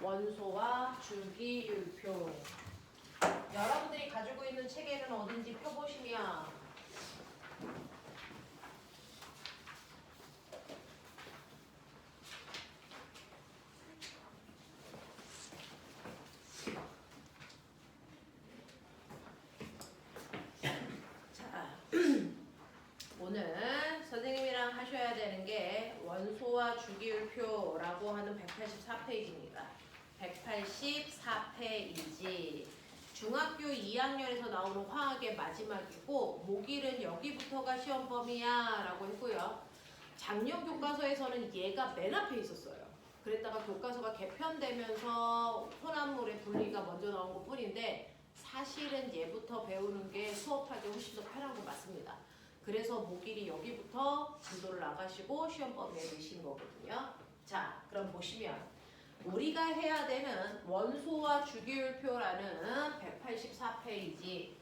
원소와 주기율표. 여러분들이 가지고 있는 책에는 어딘지 펴보시면 오늘 선생님이랑 하셔야 되는 게 원소와 주기율표라고 하는 184페이지입니다. 184페이지. 중학교 2학년에서 나오는 화학의 마지막이고 목일은 여기부터가 시험 범위야 라고 했고요. 작년 교과서에서는 얘가 맨 앞에 있었어요. 그랬다가 교과서가 개편되면서 혼합물의 분리가 먼저 나온 것 뿐인데 사실은 얘부터 배우는 게 수업하기 훨씬 더 편한 거 맞습니다. 그래서 목일이 여기부터 진도를 나가시고 시험 범위에 넣으신 거거든요. 자, 그럼 보시면 우리가 해야 되는 원소와 주기율표라는 184페이지.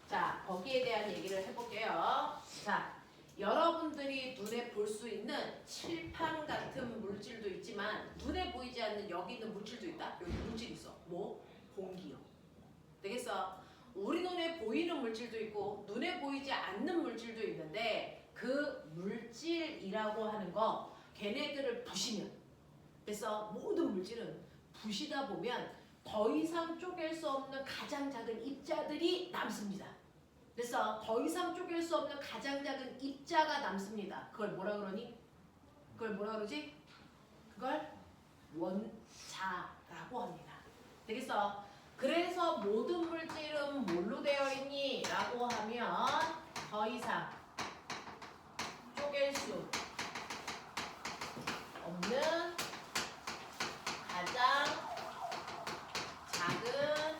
자, 거기에 대한 얘기를 해볼게요. 자, 여러분들이 눈에 볼 수 있는 칠판 같은 물질도 있지만 눈에 보이지 않는 여기 있는 물질도 있다. 여기 물질 있어. 뭐? 공기요. 되겠어? 우리 눈에 보이는 물질도 있고 눈에 보이지 않는 물질도 있는데 그 물질이라고 하는 거 걔네들을 부시면 그래서 모든 물질은 부시다 보면 더 이상 쪼갤 수 없는 가장 작은 입자들이 남습니다. 그래서 더 이상 쪼갤 수 없는 가장 작은 입자가 남습니다. 그걸 뭐라 그러니? 그걸 뭐라 그러지? 그걸 원자라고 합니다. 되겠어? 그래서 모든 물질은 뭘로 되어 있니? 라고 하면 더 이상 쪼갤 수 없는 가장 작은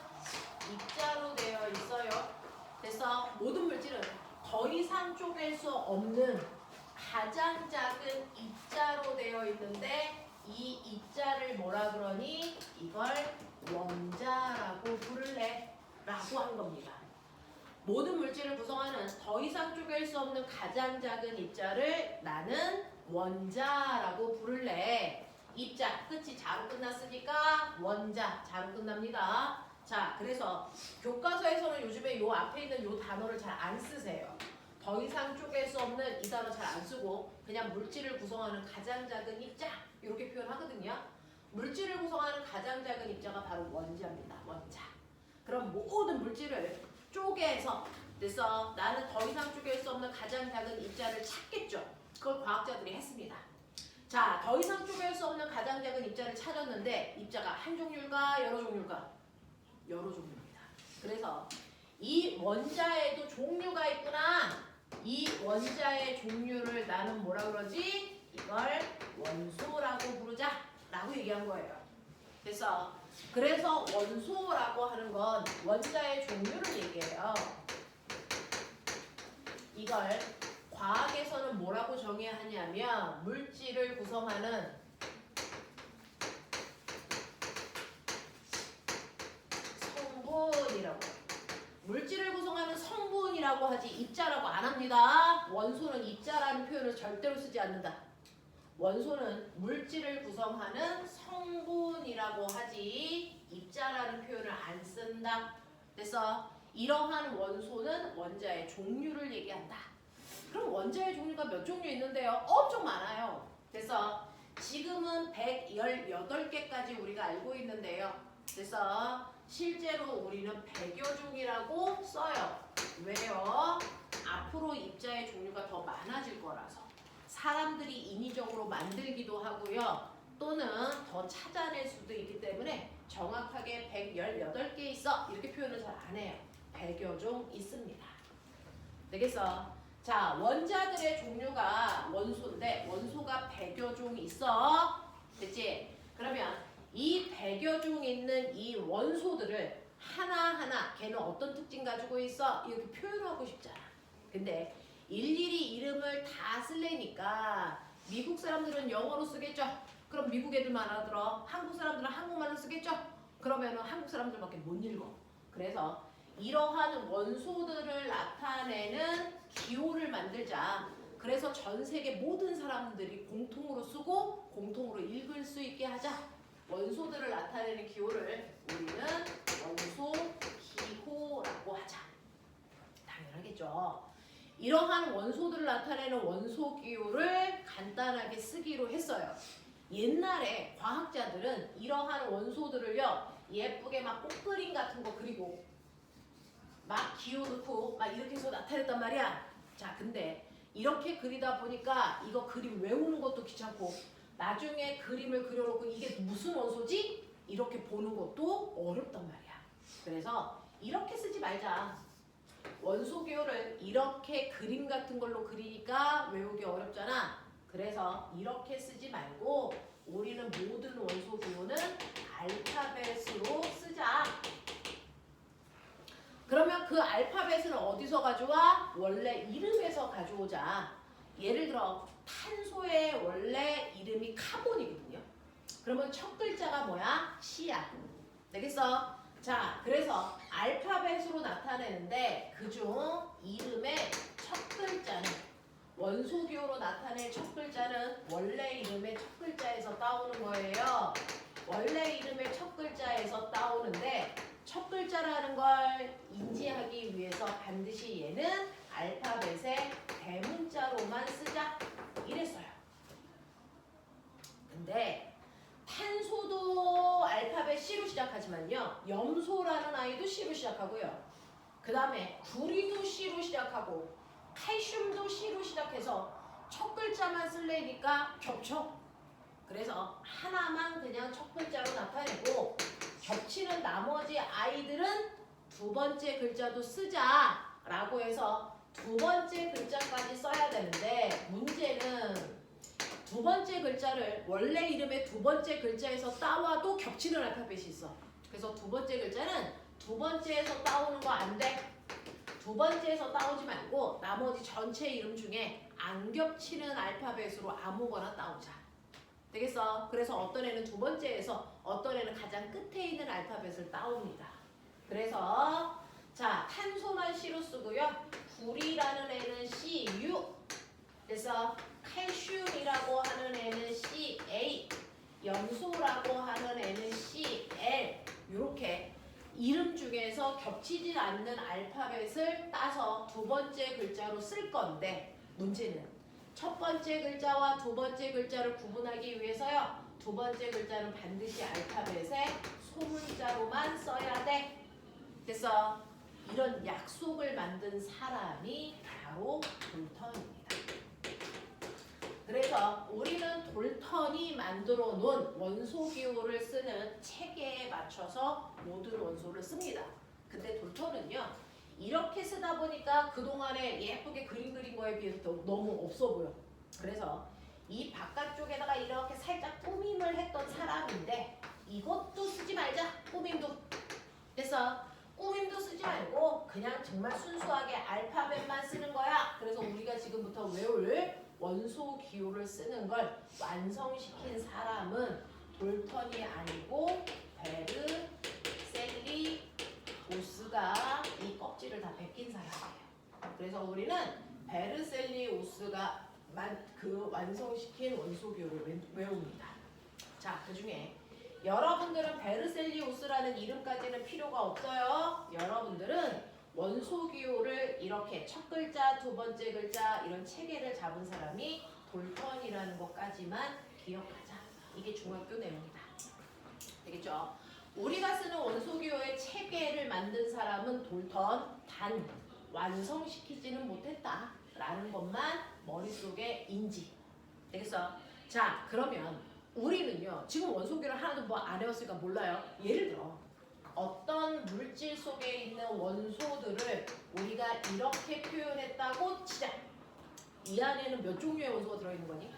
입자로 되어 있어요. 그래서 모든 물질은 더 이상 쪼갤 수 없는 가장 작은 입자로 되어 있는데 이 입자를 뭐라 그러니? 이걸 원자라고 부를래? 라고 한 겁니다. 모든 물질을 구성하는 더 이상 쪼갤 수 없는 가장 작은 입자를 나는 원자라고 부를래. 입자, 끝이 자로 끝났으니까 원자, 자로 끝납니다. 자, 그래서 교과서에서는 요즘에 요 앞에 있는 요 단어를 잘 안 쓰세요. 더 이상 쪼갤 수 없는 이 단어 잘 안 쓰고 그냥 물질을 구성하는 가장 작은 입자 이렇게 표현하거든요. 물질을 구성하는 가장 작은 입자가 바로 원자입니다. 원자. 그럼 모든 물질을 쪼개서 그래서 나는 더 이상 쪼갤 수 없는 가장 작은 입자를 찾겠죠. 그걸 과학자들이 했습니다. 자, 더 이상 쪼갤 수 없는 가장 작은 입자를 찾았는데 입자가 한 종류일까? 여러 종류일까? 여러 종류입니다. 그래서 이 원자에도 종류가 있구나. 이 원자의 종류를 나는 뭐라 그러지? 이걸 원소라고 부르자 라고 얘기한 거예요. 그래서 원소라고 하는 건 원자의 종류를 얘기해요. 이걸 과학에서는 뭐라고 정해야 하냐면 물질을 구성하는 성분이라고. 물질을 구성하는 성분이라고 하지 입자라고 안 합니다. 원소는 입자라는 표현을 절대로 쓰지 않는다. 원소는 물질을 구성하는 성분이라고 하지 입자라는 표현을 안 쓴다. 그래서 이러한 원소는 원자의 종류를 얘기한다. 그럼 원자의 종류가 몇 종류 있는데요? 엄청 많아요. 그래서 지금은 118개까지 우리가 알고 있는데요. 그래서 실제로 우리는 100여 종이라고 써요. 왜요? 앞으로 입자의 종류가 더 많아질 거라서. 사람들이 인위적으로 만들기도 하고요. 또는 더 찾아낼 수도 있기 때문에 정확하게 118개 있어 이렇게 표현을 잘 안 해요. 100여 종 있습니다. 되겠어? 자, 원자들의 종류가 원소인데 원소가 100여 종 있어. 됐지? 그러면 이 100여 종 있는 이 원소들을 하나하나 걔는 어떤 특징 가지고 있어? 이렇게 표현하고 싶잖아. 근데 일일이 이름을 다 쓰려니까 미국 사람들은 영어로 쓰겠죠? 그럼 미국 애들만 알아들어. 한국 사람들은 한국말로 쓰겠죠? 그러면은 한국 사람들밖에 못 읽어. 그래서 이러한 원소들을 나타내는 기호를 만들자. 그래서 전 세계 모든 사람들이 공통으로 쓰고 공통으로 읽을 수 있게 하자. 원소들을 나타내는 기호를 우리는 원소 기호라고 하자. 당연하겠죠. 이러한 원소들을 나타내는 원소 기호를 간단하게 쓰기로 했어요. 옛날에 과학자들은 이러한 원소들을요 예쁘게 막 꽃그림 같은 거 그리고 막 기호 넣고 막 이렇게 해서 나타냈단 말이야. 자, 근데 이렇게 그리다 보니까 이거 그림 외우는 것도 귀찮고 나중에 그림을 그려놓고 이게 무슨 원소지? 이렇게 보는 것도 어렵단 말이야. 그래서 이렇게 쓰지 말자. 원소 기호를 이렇게 그림 같은 걸로 그리니까 외우기 어렵잖아. 그래서 이렇게 쓰지 말고 우리는 모든 원소 기호는 알파벳으로 쓰자. 그러면 그 알파벳은 어디서 가져와? 원래 이름에서 가져오자. 예를 들어 탄소의 원래 이름이 카본이거든요. 그러면 첫 글자가 뭐야? C야. 되겠어? 자, 그래서 알파벳으로 나타내는데 그중 이름의 첫 글자는 원소 기호로 나타낼 첫 글자는 원래 이름의 첫 글자에서 따오는 거예요. 원래 이름의 첫 글자에서 따오는데 첫 글자라는 걸 인지하기 위해서 반드시 얘는 알파벳의 대문자로만 쓰자 이랬어요. 근데 탄소도 알파벳 C로 시작하지만요. 염소라는 아이도 C로 시작하고요. 그 다음에 구리도 C로 시작하고 칼슘도 C로 시작해서 첫 글자만 쓸래니까 겹쳐. 그래서 하나만 그냥 첫 글자로 나타내고 겹치는 나머지 아이들은 두 번째 글자도 쓰자라고 해서 두 번째 글자까지 써야 되는데 문제는 두 번째 글자를 원래 이름의 두 번째 글자에서 따와도 겹치는 알파벳이 있어. 그래서 두 번째 글자는 두 번째에서 따오는 거 안 돼. 두 번째에서 따오지 말고 나머지 전체 이름 중에 안 겹치는 알파벳으로 아무거나 따오자. 되겠어? 그래서 어떤 애는 두 번째에서 어떤 애는 가장 끝에 있는 알파벳을 따옵니다. 그래서 자, 탄소만 C로 쓰고요. 구리라는 애는 CU. 그래서 칼슘이라고 하는 애는 CA. 염소라고 하는 애는 CL. 이렇게 이름 중에서 겹치지 않는 알파벳을 따서 두 번째 글자로 쓸 건데 문제는 첫 번째 글자와 두 번째 글자를 구분하기 위해서요. 두 번째 글자는 반드시 알파벳의 소문자로만 써야 돼. 그래서 이런 약속을 만든 사람이 바로 돌턴입니다. 그래서 우리는 돌턴이 만들어 놓은 원소 기호를 쓰는 체계에 맞춰서 모든 원소를 씁니다. 근데 돌턴은요. 이렇게 쓰다 보니까 그동안에 예쁘게 그림 그린 거에 비해서 너무 없어 보여. 그래서 이 바깥쪽에다가 이렇게 살짝 꾸밈을 했던 사람인데 이것도 쓰지 말자. 꾸밈도. 그래서 꾸밈도 쓰지 말고 그냥 정말 순수하게 알파벳만 쓰는 거야. 그래서 우리가 지금부터 외울 원소 기호를 쓰는 걸 완성시킨 사람은 돌턴이 아니고 베르셀리 오스가 이 껍질을 다 벗긴 사람이에요. 그래서 우리는 베르셀리오스가 그 완성시킨 원소 기호를 외웁니다. 자, 그 중에 여러분들은 베르셀리오스라는 이름까지는 필요가 없어요. 여러분들은 원소 기호를 이렇게 첫 글자, 두 번째 글자 이런 체계를 잡은 사람이 돌턴이라는 것까지만 기억하자. 이게 중학교 내용이다. 되겠죠? 우리가 쓰는 원소 기호의 체계를 만든 사람은 돌턴, 단 완성시키지는 못했다 라는 것만 머릿속에 인지. 되겠어? 자, 그러면 우리는요 지금 원소 기호를 하나도 뭐 안 해왔으니까 몰라요. 예를 들어 어떤 물질 속에 있는 원소들을 우리가 이렇게 표현했다고 치자. 이 안에는 몇 종류의 원소가 들어있는 거니?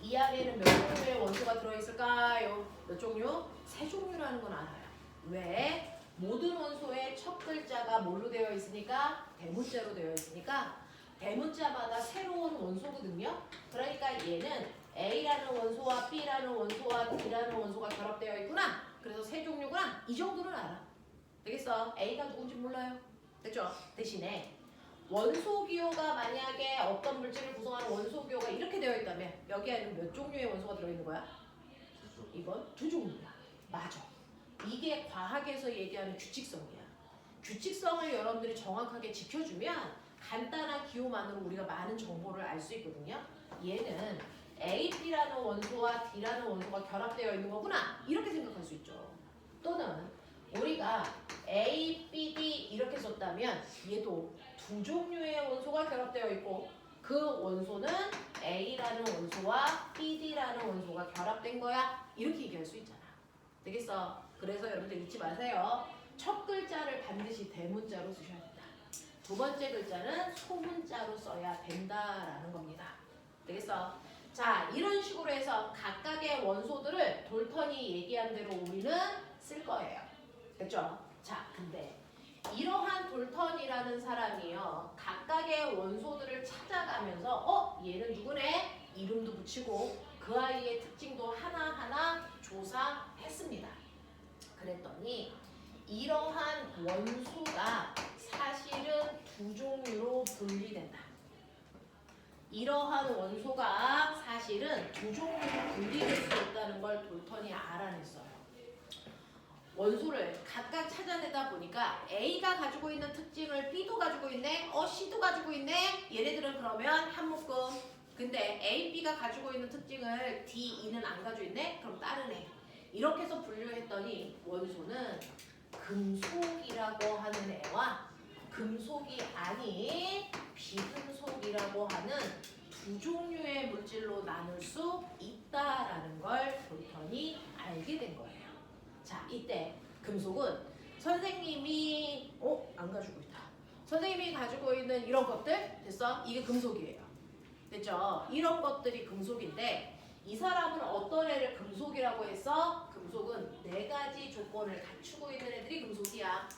이 안에는 몇 종류의 원소가 들어있을까요? 몇 종류? 세 종류라는 건 알아요. 왜? 모든 원소의 첫 글자가 뭘로 되어 있으니까? 대문자로 되어 있으니까 대문자마다 새로운 원소거든요. 그러니까 얘는 A라는 원소와 B라는 원소와 D라는 원소가 결합되어 있구나. 그래서 세 종류구나. 이 정도는 알아. 되겠어? A가 누군지 몰라요. 됐죠? 대신에 원소 기호가 만약에 어떤 물질을 구성하는 원소 기호가 이렇게 되어 있다면 여기에는 몇 종류의 원소가 들어있는 거야? 이건 두 종류야. 맞아. 이게 과학에서 얘기하는 규칙성이야. 규칙성을 여러분들이 정확하게 지켜주면 간단한 기호만으로 우리가 많은 정보를 알 수 있거든요. 얘는 A, B라는 원소와 D라는 원소가 결합되어 있는 거구나. 이렇게 생각할 수 있죠. 또는 우리가 A, B, D 이렇게 썼다면 얘도 두 종류의 원소가 결합되어 있고 그 원소는 A라는 원소와 BD라는 원소가 결합된 거야. 이렇게 얘기할 수 있잖아. 되겠어? 그래서 여러분들 잊지 마세요. 첫 글자를 반드시 대문자로 쓰셔야 된다. 두 번째 글자는 소문자로 써야 된다라는 겁니다. 되겠어? 자, 이런 식으로 해서 각각의 원소들을 돌턴이 얘기한 대로 우리는 쓸 거예요. 됐죠? 자, 근데 이러한 돌턴이라는 사람이요. 각각의 원소들을 찾아가면서 얘는 누구네? 이름도 붙이고 그 아이의 특징도 하나하나 조사했습니다. 그랬더니 이러한 원소가 사실은 두 종류로 분리된다. 이러한 원소가 사실은 두 종류로 분리될 수 있다는 걸 돌턴이 알아냈어요. 원소를 각각 찾아내다 보니까 A가 가지고 있는 특징을 B도 가지고 있네, C도 가지고 있네. 얘네들은 그러면 한 묶음. 근데 A, B가 가지고 있는 특징을 D, E는 안 가지고 있네? 그럼 다른 애. 이렇게 해서 분류했더니 원소는 금속이라고 하는 애와 금속이 아닌 비금속이라고 하는 두 종류의 물질로 나눌 수 있다라는 걸 돌턴이 알게 된 거예요. 자, 이때 금속은 선생님이 안 가지고 있다. 선생님이 가지고 있는 이런 것들 됐어? 이게 금속이에요. 됐죠? 이런 것들이 금속인데 이 사람은 어떤 애를 금속이라고 했어? 금속은 네 가지 조건을 갖추고 있는 애들이 금속이야.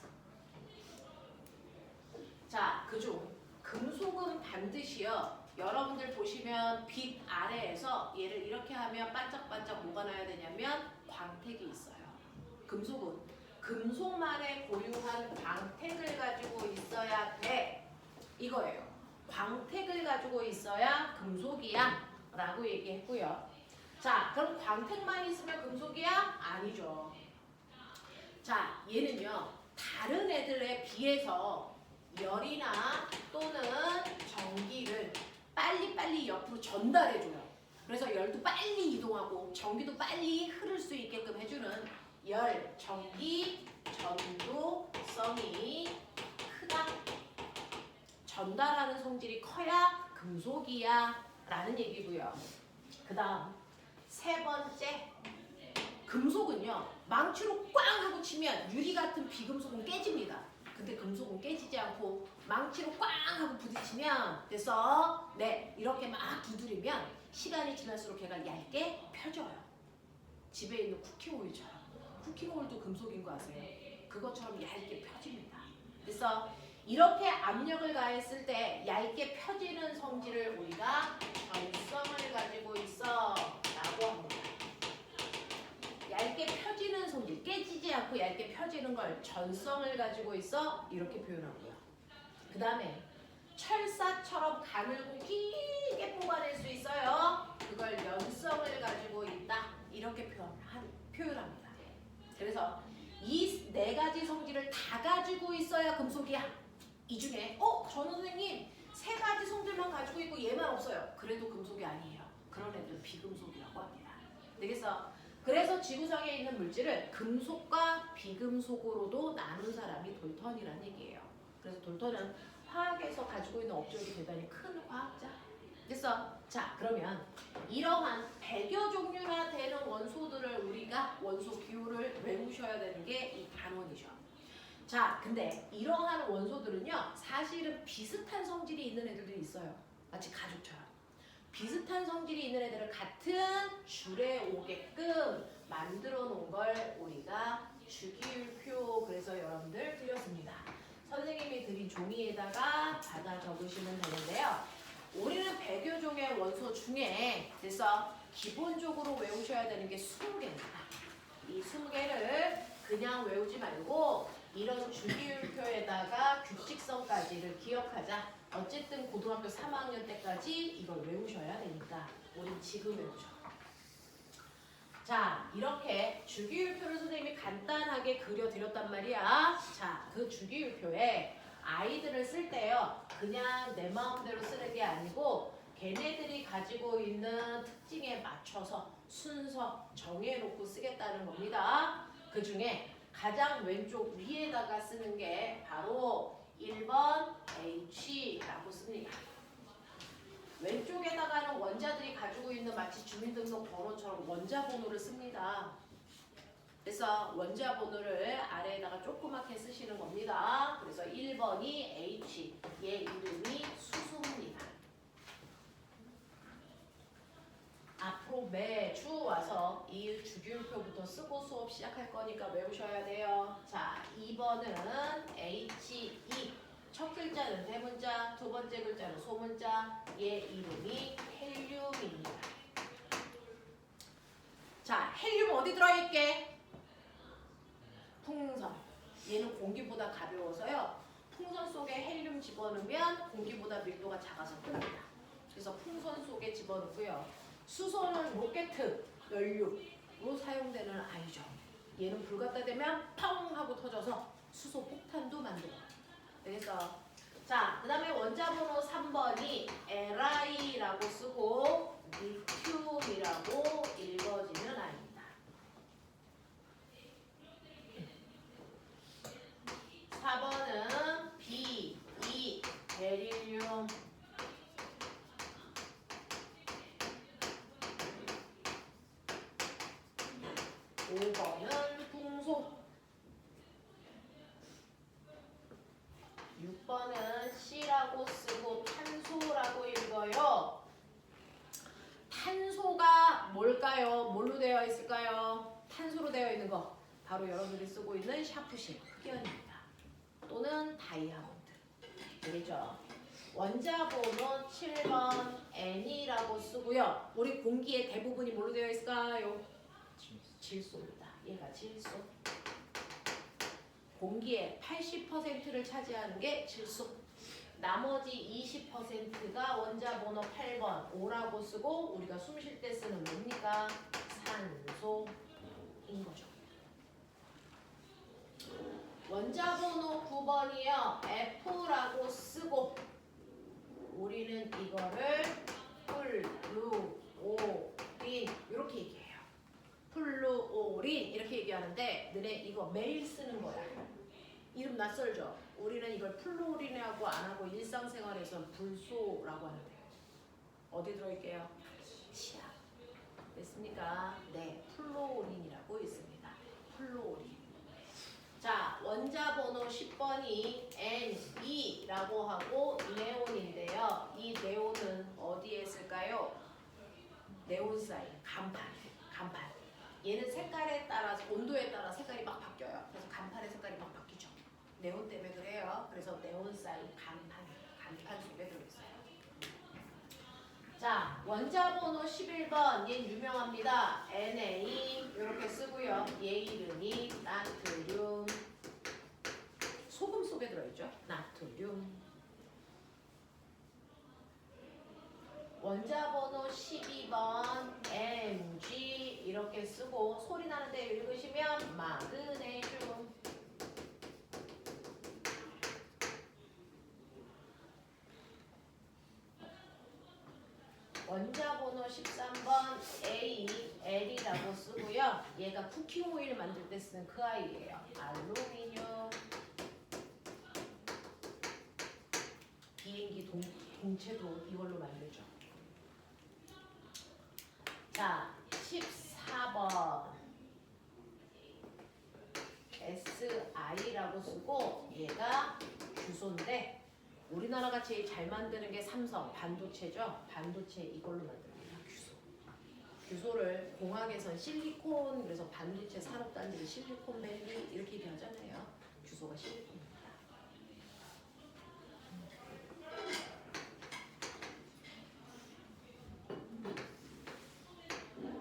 자, 그중 금속은 반드시요. 여러분들 보시면 빛 아래에서 얘를 이렇게 하면 반짝반짝 뭐가 나야 되냐면 광택이 있어요. 금속은 금속만의 고유한 광택을 가지고 있어야 돼. 이거예요. 광택을 가지고 있어야 금속이야 라고 얘기했고요. 자, 그럼 광택만 있으면 금속이야? 아니죠. 자, 얘는요. 다른 애들에 비해서 열이나 또는 전기를 빨리빨리 옆으로 전달해줘요. 그래서 열도 빨리 이동하고 전기도 빨리 흐를 수 있게끔 해주는 열, 전기, 전도성이 크다. 전달하는 성질이 커야 금속이야 라는 얘기고요. 그 다음 세 번째, 금속은요. 망치로 꽝 하고 치면 유리 같은 비금속은 깨집니다. 근데 금속은 깨지지 않고 망치로 꽝 하고 부딪히면 됐어? 네, 이렇게 막 두드리면 시간이 지날수록 걔가 얇게 펴져요. 집에 있는 쿠킹오일처럼. 쿠킹오일도 금속인 거 아세요? 그것처럼 얇게 펴집니다. 그래서 이렇게 압력을 가했을 때 얇게 펴지는 성질을 우리가 전성을 가지고 있어 라고 합니다. 얇게 펴지는 성질, 깨지지 않고 얇게 펴지는 걸 전성을 가지고 있어 이렇게 표현하고요. 그 다음에 철사처럼 가늘고 길게 뽑아낼 수 있어요. 그걸 연성을 가지고 있다 이렇게 표현합니다. 그래서 이 네 가지 성질을 다 가지고 있어야 금속이야. 이 중에 전 선생님 세 가지 성질만 가지고 있고 얘만 없어요. 그래도 금속이 아니에요. 그런 애들은 비금속이라고 합니다. 그래서 지구상에 있는 물질을 금속과 비금속으로도 나눈 사람이 돌턴이라는 얘기예요. 그래서 돌턴은 화학에서 가지고 있는 업적이 대단히 큰 화학자. 됐어? 자, 그러면 이러한 100여 종류나 되는 원소들을 우리가 원소 기호를 외우셔야 되는 게 이 단원이죠. 자, 근데 이러한 원소들은요, 사실은 비슷한 성질이 있는 애들도 있어요. 마치 가죽처럼. 비슷한 성질이 있는 애들을 같은 줄에 오게끔 만들어 놓은 걸 우리가 주기율표, 그래서 여러분들 드렸습니다. 선생님이 드린 종이에다가 받아 적으시면 되는데요. 우리는 100여 종의 원소 중에 그래서 기본적으로 외우셔야 되는 게 20개입니다. 이 20개를 그냥 외우지 말고 이런 주기율표에다가 규칙성까지를 기억하자. 어쨌든 고등학교 3학년 때까지 이걸 외우셔야 되니까 우린 지금 외우죠. 자, 이렇게 주기율표를 선생님이 간단하게 그려드렸단 말이야. 자, 그 주기율표에 아이들을 쓸 때요. 그냥 내 마음대로 쓰는 게 아니고 걔네들이 가지고 있는 특징에 맞춰서 순서 정해놓고 쓰겠다는 겁니다. 그 중에 가장 왼쪽 위에다가 쓰는 게 바로 1번 H라고 씁니다. 왼쪽에다가는 원자들이 가지고 있는 마치 주민등록번호처럼 원자번호를 씁니다. 그래서 원자번호를 아래에다가 조그맣게 쓰시는 겁니다. 그래서 1번이 H, 얘 이름이 수소입니다. 앞으로 매주 와서 이 주기율표부터 쓰고 수업 시작할 거니까 외우셔야 돼요. 자, 2번은 H2. 첫 글자는 대문자, 두 번째 글자는 소문자, 얘 이름이 헬륨입니다. 자, 헬륨 어디 들어있게? 풍선. 얘는 공기보다 가벼워서요. 풍선 속에 헬륨 집어넣으면 공기보다 밀도가 작아서 뜹니다. 그래서 풍선 속에 집어넣고요. 수소는 로켓 연료로 사용되는 아이죠. 얘는 불 갖다 대면 펑 하고 터져서 수소 폭탄도 만들어요. 그래서 자, 그 다음에 원자번호 3번이 Li라고 쓰고 리튬이라고 읽어지는 아이입니다. 4번은 B, E, 베릴륨. 5번은 풍소. 6번은 C라고 쓰고 탄소라고 읽어요. 탄소가 뭘까요? 뭘로 되어 있을까요? 탄소로 되어 있는 거 바로 여러분들이 쓰고 있는 샤프실 흑연입니다. 또는 다이아몬드. 그렇죠? 원자번호 7번 N이라고 쓰고요. 우리 공기의 대부분이 뭘로 되어 있을까요? 질소입니다. 얘가 질소. 공기의 80%를 차지하는 게 질소. 나머지 20%가 원자번호 8번 O라고 쓰고 우리가 숨 쉴 때 쓰는 뭡니까? 산소인 거죠. 원자번호 9번이요. F라고 쓰고 우리는 이거를 플루오린 이렇게 얘기해요. 플루오린 이렇게 얘기하는데 너네 이거 매일 쓰는 거야. 이름 낯설죠? 우리는 이걸 플루오린이라고 안 하고 일상생활에서는 불소라고 하는데 어디 들어있게요? 치약. 됐습니까? 네, 플루오린이라고 있습니다. 플루오린. 자, 원자번호 10번이 Ne-라고 하고 네온인데요. 이 네온은 어디에 쓸까요? 네온 사인, 간판. 얘는 색깔에 따라서 온도에 따라 색깔이 막 바뀌어요. 그래서 간판의 색깔이 막 바뀌죠. 네온 때문에 그래요. 그래서 네온 사인, 간판 속에 들어있어요. 자, 원자번호 11번 얘 유명합니다. Na 이렇게 쓰고요. 얘 이름이 나트륨. 소금 속에 들어있죠. 나트륨. 원자번호 12번 Mg 이렇게 쓰고 소리 나는데 읽으시면 마그네슘. 원자번호 13번 A, L이라고 쓰고요. 얘가 쿠킹 오일 만들 때 쓰는 그 아이예요. 알루미늄. 비행기 동체도 이걸로 만들죠. 자, 14번 SI라고 쓰고 얘가 규소인데 우리나라가 제일 잘 만드는 게 삼성 반도체죠. 반도체 이걸로 만듭니다. 규소. 규소를 공학에선 실리콘 그래서 반도체 산업단지를 실리콘밸리 이렇게 얘기하잖아요. 규소가 실리콘입니다.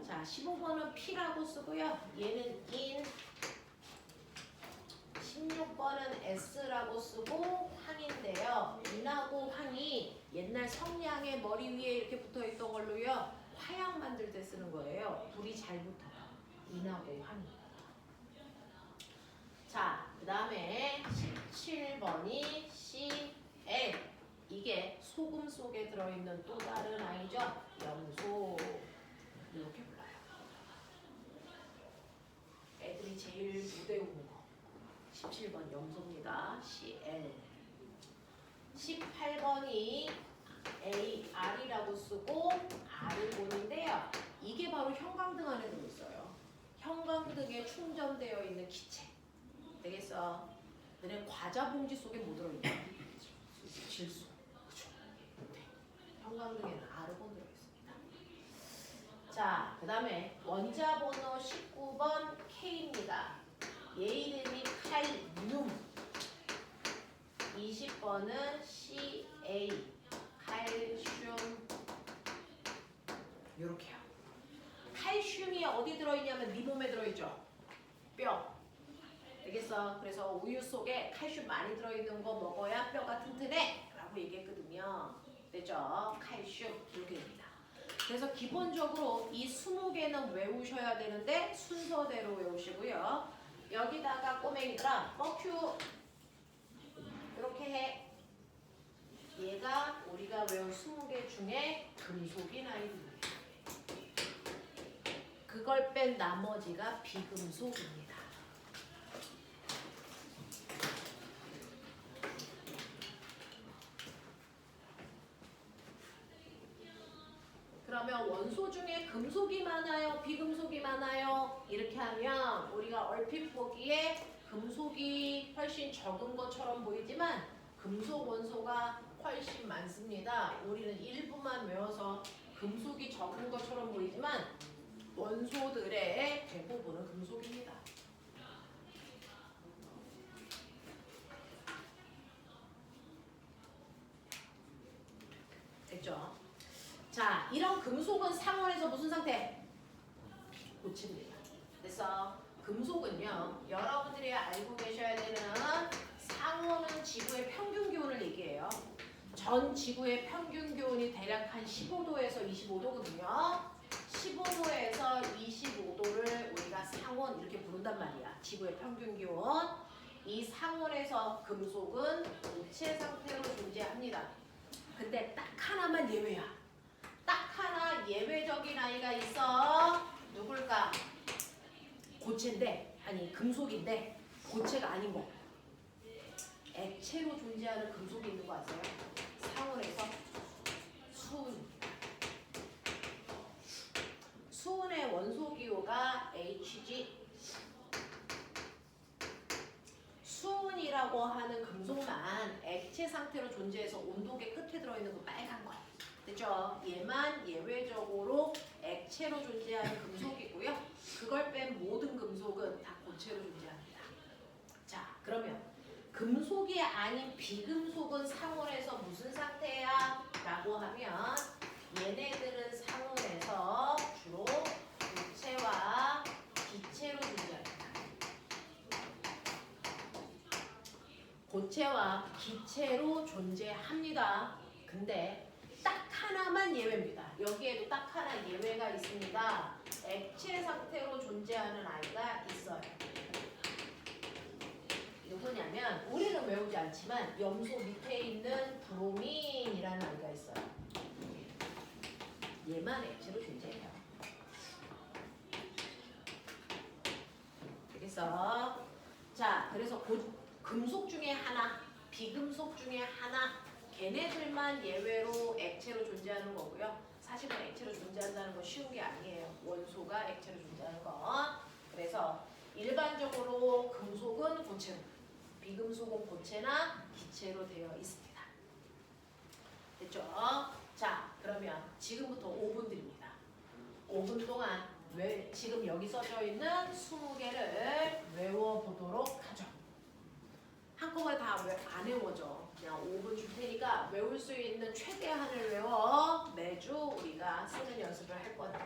자, 15번은 P라고 쓰고요. 얘는 인 16번은 S라고 쓰고 황인데요. 인하고 황이 옛날 성냥의 머리 위에 이렇게 붙어 있던 걸로요. 화약 만들 때 쓰는 거예요. 불이 잘 붙어요. 인하고 황이. 자, 그 다음에 17번이 CL. 이게 소금 속에 들어있는 또 다른 아이죠. 염소. 이렇게 불러요. 애들이 제일 못 외우는 거. 17번 염소입니다. CL. 18번이 AR이라고 쓰고 R을 보는데요. 이게 바로 형광등 안에 들어있어요. 형광등에 충전되어 있는 기체. 되겠어? 너네 과자 봉지 속에 뭐 들어있냐? 질소. 그죠? 네. 형광등에는 R번 들어있습니다. 자, 그 다음에 원자 번호 19번 K입니다. 얘 이름이 칼륨. 20번은 CA. 칼슘. 요렇게요. 칼슘이 어디 들어있냐면 네 몸에 들어있죠. 뼈. 되겠어? 그래서 우유 속에 칼슘 많이 들어있는 거 먹어야 뼈가 튼튼해 라고 얘기했거든요. 됐죠? 칼슘 이렇게 됩니다. 그래서 기본적으로 이 20개는 외우셔야 되는데 순서대로 외우시고요. 여기다가 꼬맹이들아 뻑큐 이렇게 해. 얘가 우리가 외운 20개 중에 금속인 아이들이에요. 그걸 뺀 나머지가 비금속입니다. 그러면 원소 중에 금속이 많아요? 비금속이 많아요? 이렇게 하면 우리가 얼핏 보기에 금속이 훨씬 적은 것처럼 보이지만 금속 원소가 훨씬 많습니다. 우리는 일부만 외워서 금속이 적은 것처럼 보이지만 원소들의 대부분은 금속입니다. 됐죠? 자, 이런 금속은 상온에서 무슨 상태? 고칩니다. 그래서 금속은요, 여러분들이 알고 계셔야 되는 상온은 지구의 평균 기온을 얘기해요. 전 지구의 평균 기온이 대략 한 15도에서 25도거든요. 15도에서 25도를 우리가 상온 이렇게 부른단 말이야. 지구의 평균 기온. 이 상온에서 금속은 고체 상태로 존재합니다. 근데 딱 하나만 예외야. 딱 하나 예외적인 아이가 있어. 누굴까? 고체인데, 아니 금속인데 고체가 아닌 거. 액체로 존재하는 금속이 있는 거 아세요? 상온에서 수은. 수은의 원소 기호가 Hg. 수은이라고 하는 금속만 액체 상태로 존재해서 온도계 끝에 들어있는 거 빨간 거. 됐죠? 얘만 예외적으로 액체로 존재하는 금속이고요. 그걸 뺀 모든 금속은 다 고체로 존재합니다. 자, 그러면 금속이 아닌 비금속은 상온에서 무슨 상태야? 라고 하면 얘네들은 상온에서 주로 고체와 기체로 존재합니다. 고체와 기체로 존재합니다. 근데 딱 하나만 예외입니다. 여기에도 딱 하나 예외가 있습니다. 액체 상태로 존재하는 아이가 있어요. 누구냐면 우리는 외우지 않지만 염소 밑에 있는 브로민이라는 아이가 있어요. 얘만 액체로 존재해요. 그래서 자, 그래서 금속 중에 하나, 비금속 중에 하나, 걔네들만 예외로 액체로 존재하는 거고요. 사실은 액체로 존재한다는 건 쉬운 게 아니에요. 원소가 액체로 존재하는 거. 그래서 일반적으로 금속은 고체로, 비금속은 고체나 기체로 되어 있습니다. 됐죠? 자, 그러면 지금부터 5분 드립니다. 5분 동안 지금 여기 써져 있는 20개를 외워보도록 하죠. 한꺼번에 다 안 외워져. 그냥 5분 줄 테니까 외울 수 있는 최대한을 외워 매주 우리가 쓰는 연습을 할 거다.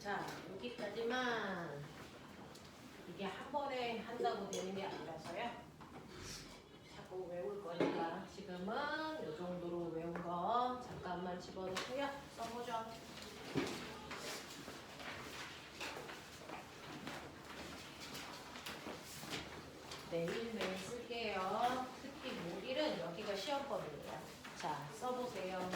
자, 여기까지만. 이게 한 번에 한다고 되는 게 아니라서요. 자꾸 외울 거니까 지금은 이 정도로 외운 거 잠깐만 집어넣고요. 써보죠. 매일매일 쓸게요. 특히 목일은 여기가 시험법이에요. 자, 써보세요.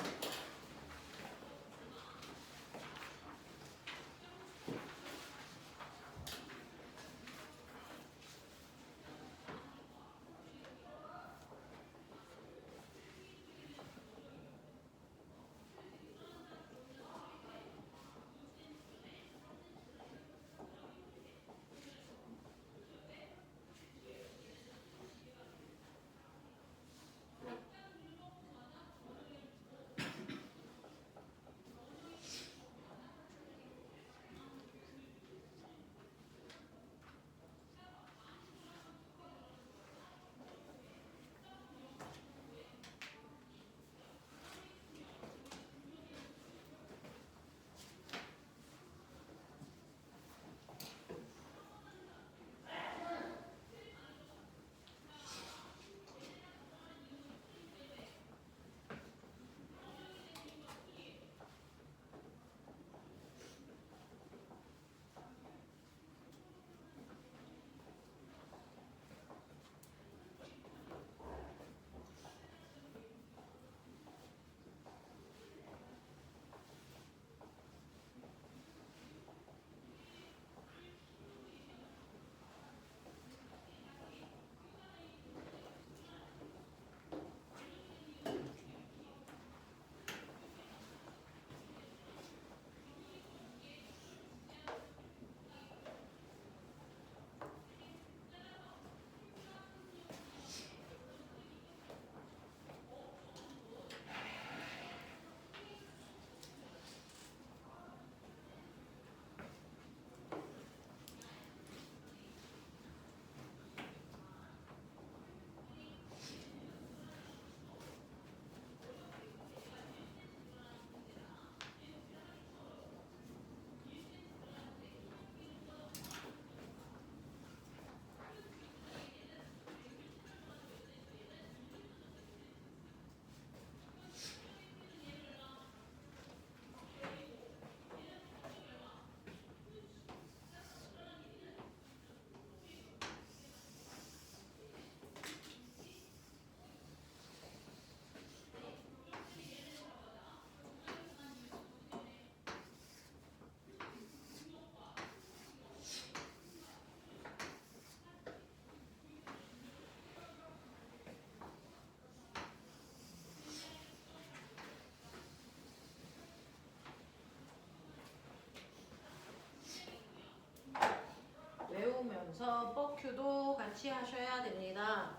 외우면서 뻑큐도 같이 하셔야 됩니다.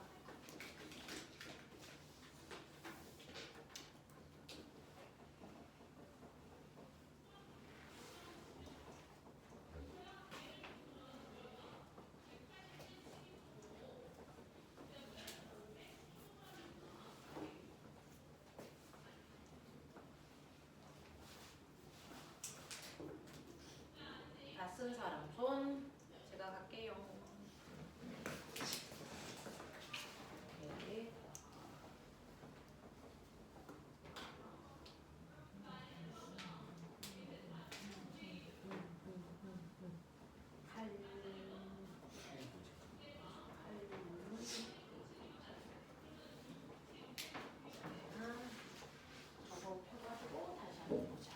다 쓴 사람 손. 제가 갈게요. 네. 할. 저거 펴가지고 다시 한번 보자.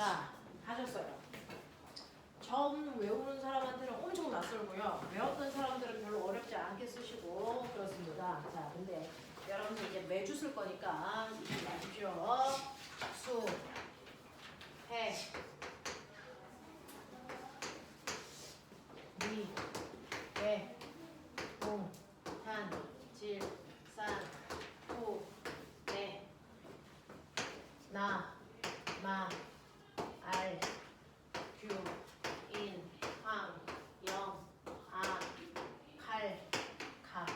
자, 하셨어요. 처음 외우는 사람한테는 엄청 낯설고요. 외웠던 사람들은 별로 어렵지 않게 쓰시고 그렇습니다. 자, 근데 여러분들 이제 매주 쓸 거니까 잊지 마십시오. 수, 해, 미, 배, 공, 탄, 질, 산, 후, 내, 나, 마, 알, 규, 인, 황, 영, 아, 칼, 가,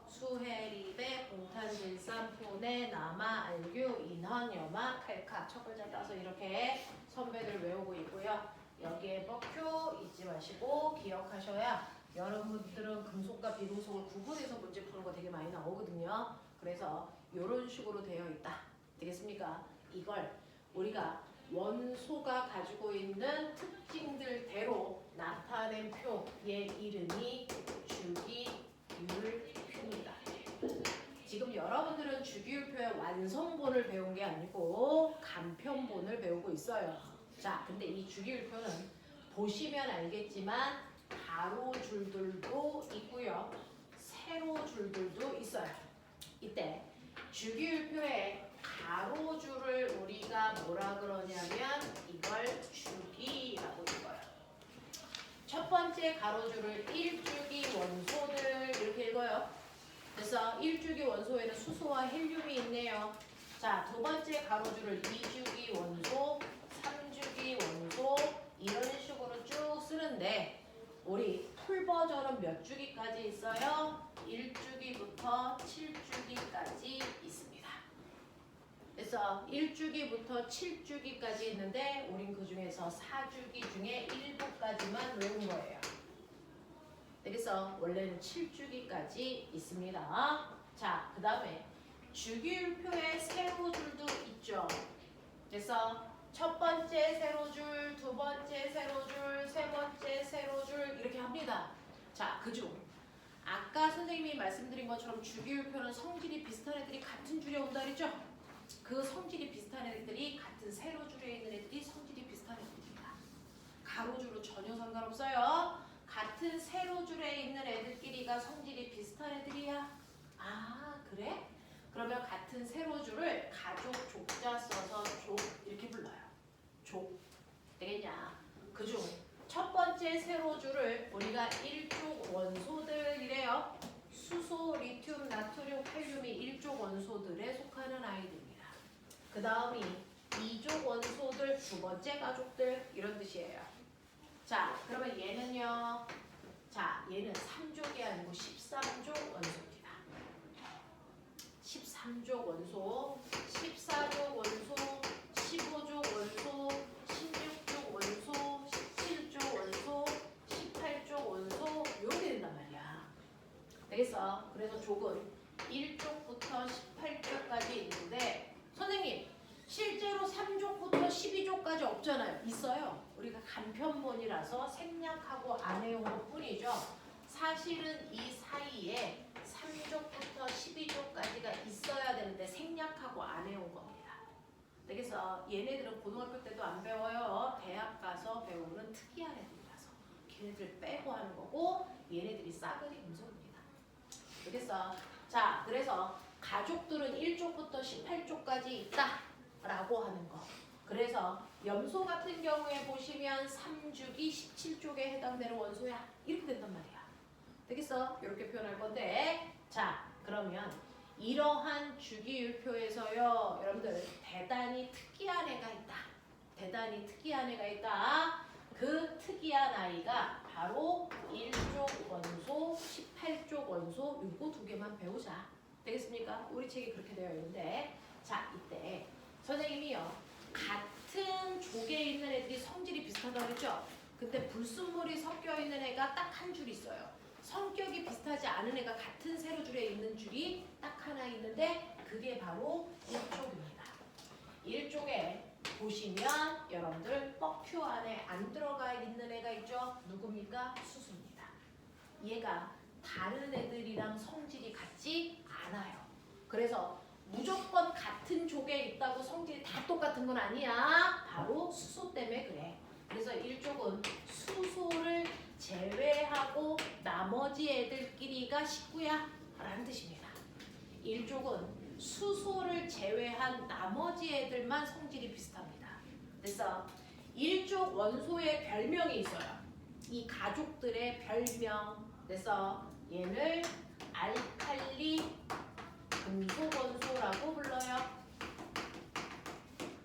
수해리배, 공탄질산, 포내, 남아, 알규, 인황, 여마, 칼카 첫 글자 따서 이렇게 선배들 외우고 있고요. 여기에 뻑큐 잊지 마시고 기억하셔야 여러분들은 금속과 비금속을 구분해서 문제 푸는 거 되게 많이 나오거든요. 그래서 이런 식으로 되어 있다. 되겠습니까? 이걸 우리가 원소가 가지고 있는 특징들대로 나타낸 표의 이름이 주기율표입니다. 지금 여러분들은 주기율표의 완성본을 배운 게 아니고 간편본을 배우고 있어요. 자, 근데 이 주기율표는 보시면 알겠지만 가로줄들도 있고요. 세로줄들도 있어요. 이때 주기율표의 가로줄을 우리가 뭐라 그러냐면 이걸 주기라고 읽어요. 첫 번째 가로줄을 1주기 원소들 이렇게 읽어요. 그래서 1주기 원소에는 수소와 헬륨이 있네요. 자, 두 번째 가로줄을 2주기 원소, 3주기 원소 이런 식으로 쭉 쓰는데 우리 풀 버전은 몇 주기까지 있어요? 1주기부터 7주기까지 있습니다. 그래서 1주기부터 7주기까지 있는데 우린 그 중에서 4주기 중에 1부까지만 외운 거예요. 그래서 원래는 7주기까지 있습니다. 자, 그 다음에 주기율표의 세로줄도 있죠. 그래서 첫 번째 세로줄, 두 번째 세로줄, 세 번째 세로줄 이렇게 합니다. 자, 그중 아까 선생님이 말씀드린 것처럼 주기율표는 성질이 비슷한 애들이 같은 줄에 온다 그랬죠? 그 성질이 비슷한 애들이 같은 세로줄에 있는 애들이 성질이 비슷한 애들입니다. 가로줄은 전혀 상관없어요. 같은 세로줄에 있는 애들끼리가 성질이 비슷한 애들이야. 아, 그래? 그러면 같은 세로줄을 가족 족자 써서 족 이렇게 불러요. 족. 되겠냐? 그중 첫 번째 세로줄을 우리가 1족 원소들이래요. 수소, 리튬, 나트륨, 헬륨이 1족 원소들에 속하는 아이들입니다. 그 다음이 2족 원소들, 두 번째 가족들 이런 뜻이에요. 자, 그러면 얘는요. 자, 얘는 3족이 아니고 13족 원소입니다. 13족 원소, 14족 원소, 15족 원소, 16족 원소, 17족 원소, 18족 원소 이렇게 된단 말이야. 되겠어? 그래서 족은 1족부터 18족까지 있는데 선생님 실제로 3족부터 12족까지 없잖아요. 있어요. 우리가 간편본이라서 생략하고 안 해온 것 뿐이죠. 사실은 이 사이에 3족부터 12족까지가 있어야 되는데 생략하고 안 해온 겁니다. 그래서 얘네들은 고등학교 때도 안 배워요. 대학 가서 배우는 특이한 애들이라서 걔네들 빼고 하는 거고 얘네들이 싸그리 음소입니다. 그래서 자, 그래서 가족들은 1족부터 18족까지 있다. 라고 하는 거. 그래서 염소 같은 경우에 보시면 3주기 17족에 해당되는 원소야. 이렇게 된단 말이야. 되겠어? 이렇게 표현할 건데 자, 그러면 이러한 주기율표에서요. 여러분들 대단히 특이한 애가 있다. 대단히 특이한 애가 있다. 그 특이한 아이가 바로 1족 원소, 18족 원소 요거 두 개만 배우자. 되겠습니까? 우리 책이 그렇게 되어 있는데 자, 이때 선생님이요. 같은 족에 있는 애들이 성질이 비슷하다고 그랬죠? 근데 불순물이 섞여 있는 애가 딱 한 줄 있어요. 성격이 비슷하지 않은 애가 같은 세로줄에 있는 줄이 딱 하나 있는데 그게 바로 1족입니다. 1족에 보시면 여러분들 뻑큐 안에 안 들어가 있는 애가 있죠? 누굽니까? 수소입니다. 얘가 다른 애들이랑 성질이 같지 않아요. 그래서 무조건 같은 족에 있다고 성질이 다 똑같은 건 아니야. 바로 수소 때문에 그래. 그래서 일족은 수소를 제외하고 나머지 애들끼리가 식구야 라는 뜻입니다. 일족은 수소를 제외한 나머지 애들만 성질이 비슷합니다. 그래서 일족 원소의 별명이 있어요. 이 가족들의 별명. 그래서 얘를 알칼리 금속 원소라고 불러요.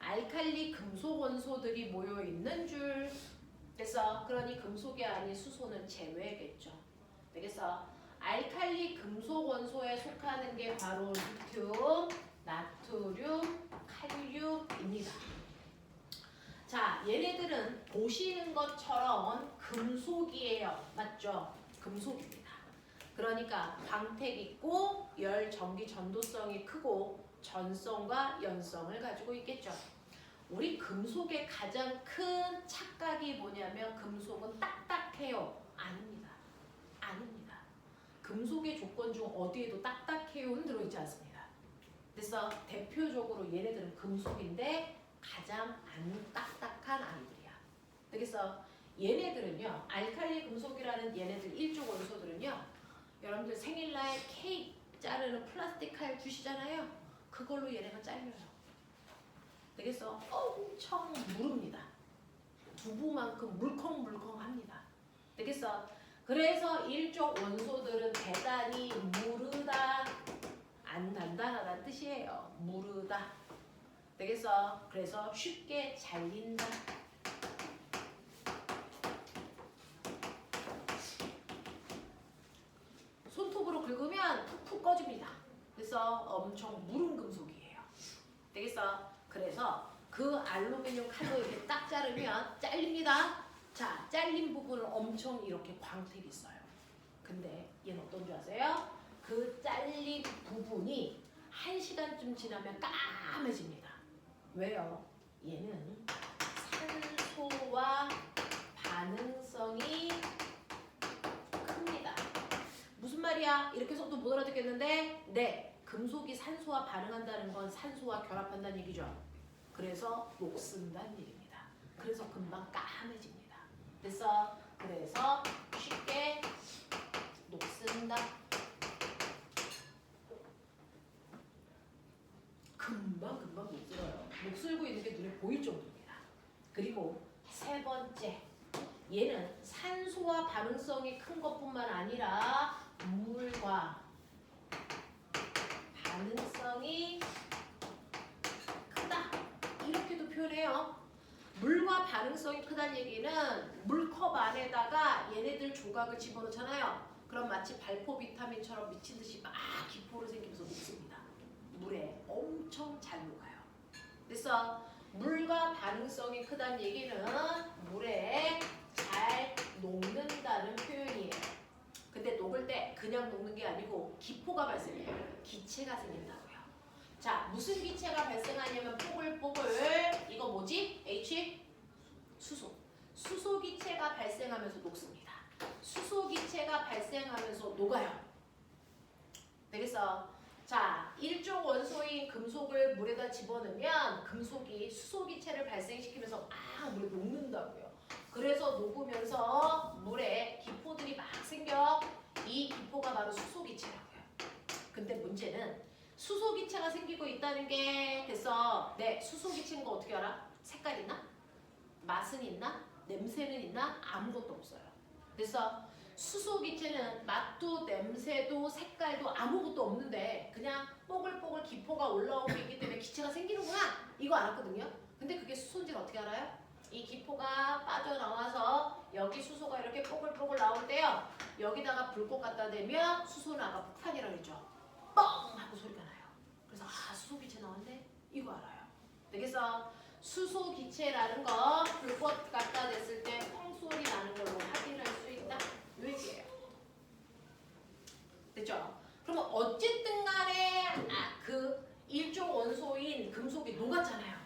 알칼리 금속 원소들이 모여 있는 줄. 그래서 그러니 금속이 아닌 수소는 제외겠죠. 그래서 알칼리 금속 원소에 속하는 게 바로 리튬, 나트륨, 칼륨입니다. 자, 얘네들은 보시는 것처럼 금속이에요. 맞죠? 금속입니다. 그러니까 광택 있고 열, 전기, 전도성이 크고 전성과 연성을 가지고 있겠죠. 우리 금속의 가장 큰 착각이 뭐냐면 금속은 딱딱해요. 아닙니다. 아닙니다. 금속의 조건 중 어디에도 딱딱해요는 들어있지 않습니다. 그래서 대표적으로 얘네들은 금속인데 가장 안 딱딱한 아이들이야. 그래서 얘네들은요, 알칼리 금속이라는 얘네들 일족 원소들은요, 여러분들 생일날 케이크 자르는 플라스틱 칼 주시잖아요. 그걸로 얘네가 잘려요. 그래서 엄청 무릅니다. 두부만큼 물컹물컹합니다. 그래서 일족 원소들은 대단히 무르다, 안 단단하다는 뜻이에요. 무르다. 그래서 쉽게 잘린다. 손톱으로 긁으면 푹푹 꺼집니다. 그래서 엄청 무른 금속이에요. 그래서 그 알루미늄 칼로 이렇게 딱 자르면 잘립니다. 자, 잘린 부분은 엄청 이렇게 광택이 있어요. 근데 얘는 어떤 줄 아세요? 그 잘린 부분이 1시간쯤 지나면 까매집니다. 왜요? 얘는 산소와 반응성이 큽니다. 무슨 말이야? 이렇게 해서도 못 알아듣겠는데, 네, 금속이 산소와 반응한다는 건 산소와 결합한다는 얘기죠. 그래서 녹슨다는 얘기입니다. 그래서 금방 까매집니다. 그래서 쉽게 녹슨다. 금방 녹슬어요. 녹슬고 있는 게 눈에 보일 정도입니다. 그리고 세 번째, 얘는 산소와 반응성이 큰 것뿐만 아니라 물과 반응성이 크다. 이렇게도 표현해요. 물과 반응성이 크다는 얘기는 물컵 안에다가 얘네들 조각을 집어넣잖아요. 그럼 마치 발포 비타민처럼 미친 듯이 막 기포를 생기면서 녹습니다. 물에 엄청 잘 녹아요. 그래서 물과 반응성이 크다는 얘기는 물에 잘 녹는다는 표현이에요. 근데 녹을 때 그냥 녹는 게 아니고 기포가 발생해요. 기체가 생긴다고요. 자, 무슨 기체가 발생하냐면 뽀글뽀글, 이거 뭐지? H? 수소. 수소 기체가 발생하면서 녹습니다. 수소 기체가 발생하면서 녹아요. 그래서 자, 일종 원소인 금속을 물에다 집어넣으면 금속이 수소 기체를 발생시키면서 물에 녹는다고요. 그래서 녹으면서 물에 기포들이 막 생겨. 이 기포가 바로 수소 기체라고요. 근데 문제는 수소 기체가 생기고 있다는 게 됐어. 네, 수소 기체인 거 어떻게 알아? 색깔 있나? 맛은 있나? 냄새는 있나? 아무것도 없어요. 그래서 수소 기체는 맛도 냄새도 색깔도 아무것도 없는데 그냥 뽀글뽀글 기포가 올라오고 있기 때문에 기체가 생기는구나, 이거 알았거든요. 근데 그게 수소인지는 어떻게 알아요? 이 기포가 빠져나와서 여기 수소가 이렇게 뽀글뽀글 나올 때요, 여기다가 불꽃 갖다 대면 수소는 아까 폭탄이라고 했죠. 뻥 하고 소리가 나요. 그래서 수소 기체 나왔네, 이거 알아요. 그래서 수소 기체라는 거 불꽃 갖다 댔을 때 펑 소리 나는 걸로 확인할 수 있다, 이 얘기예요. 됐죠? 그러면 어쨌든 간에 그 일종 원소인 금속이 녹았잖아요.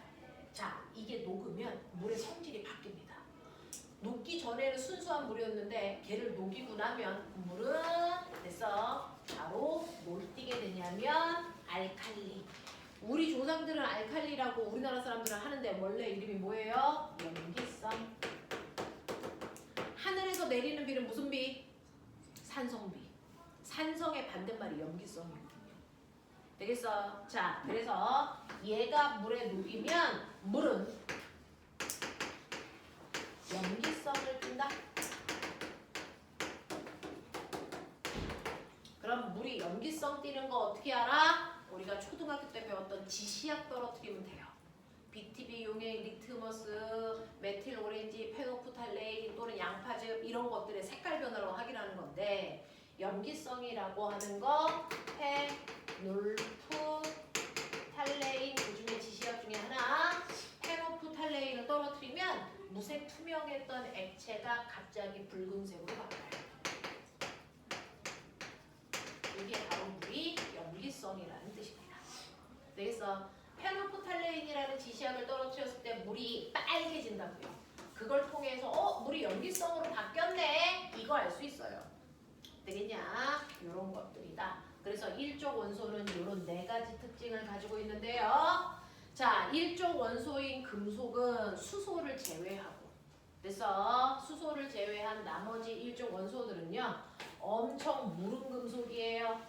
자, 이게 녹으면 물의 성질이 바뀝니다. 녹기 전에는 순수한 물이었는데 걔를 녹이고 나면 물은 그래서 바로 뭘 띠게 되냐면 알칼리 우리 조상들은 알칼리라고 우리나라 사람들은 하는데 원래 이름이 뭐예요? 염기성. 하늘에서 내리는 비는 무슨 비? 산성비. 산성의 반대말이 염기성이거든요. 되겠어? 자, 그래서 얘가 물에 녹이면 물은 염기성을 띈다. 그럼 물이 염기성 띠는 거 어떻게 알아? 우리가 초등학교 때 배웠던 지시약 떨어뜨리면 돼요. BTB 용액, 리트머스, 메틸 오렌지, 페노프탈레인 또는 양파즙 이런 것들의 색깔 변화로 확인하는 건데 염기성이라고 하는 거 페놀프탈레인 그 중에 지시약 중에 하나 페노프탈레인을 떨어뜨리면 무색 투명했던 액체가 갑자기 붉은색으로 바뀌어요. 이게 바로 물이 염기성이라는 뜻입니다. 그래서 페노프탈레인이라는 지시약을 떨어뜨렸을 때 물이 빨개진다고요. 그걸 통해서 물이 염기성으로 바뀌었네 이거 알 수 있어요. 되겠냐? 이런 것들이다. 그래서 일족 원소는 이런 4가지 특징을 가지고 있는데요. 자, 일족 원소인 금속은 수소를 제외하고 그래서 수소를 제외한 나머지 일족 원소들은요 엄청 무른 금속이에요.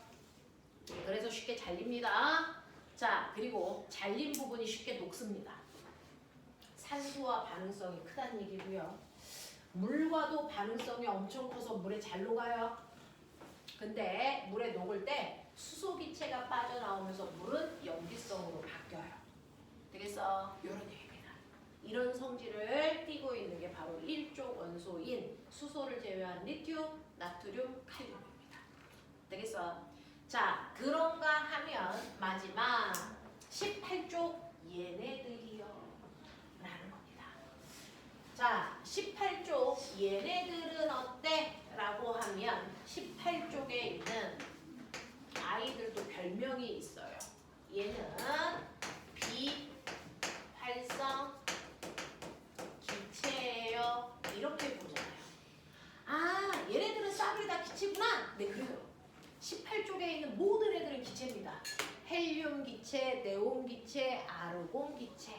그래서 쉽게 잘립니다. 자, 그리고 잘린 부분이 쉽게 녹습니다. 산소와 반응성이 크다는 얘기고요. 물과도 반응성이 엄청 커서 물에 잘 녹아요. 근데 물에 녹을 때 수소 기체가 빠져나오면서 물은 염기성으로 바뀌어요. 되겠어? 이런 얘기입니다. 이런 성질을 띠고 있는 게 바로 일족 원소인 수소를 제외한 리튬, 나트륨, 칼륨입니다. 되겠어? 자, 그런가 하면 마지막 18족 얘네들이요 라는 겁니다. 자, 18족 얘네들은 어때? 라고 하면 18쪽에 있는 아이들도 별명이 있어요. 얘는 비활성 기체예요. 이렇게 보잖아요. 아, 얘네들은 싸그리 다 기체구나. 네, 그래요. 18쪽에 있는 모든 애들은 기체입니다. 헬륨 기체, 네온 기체, 아르곤 기체.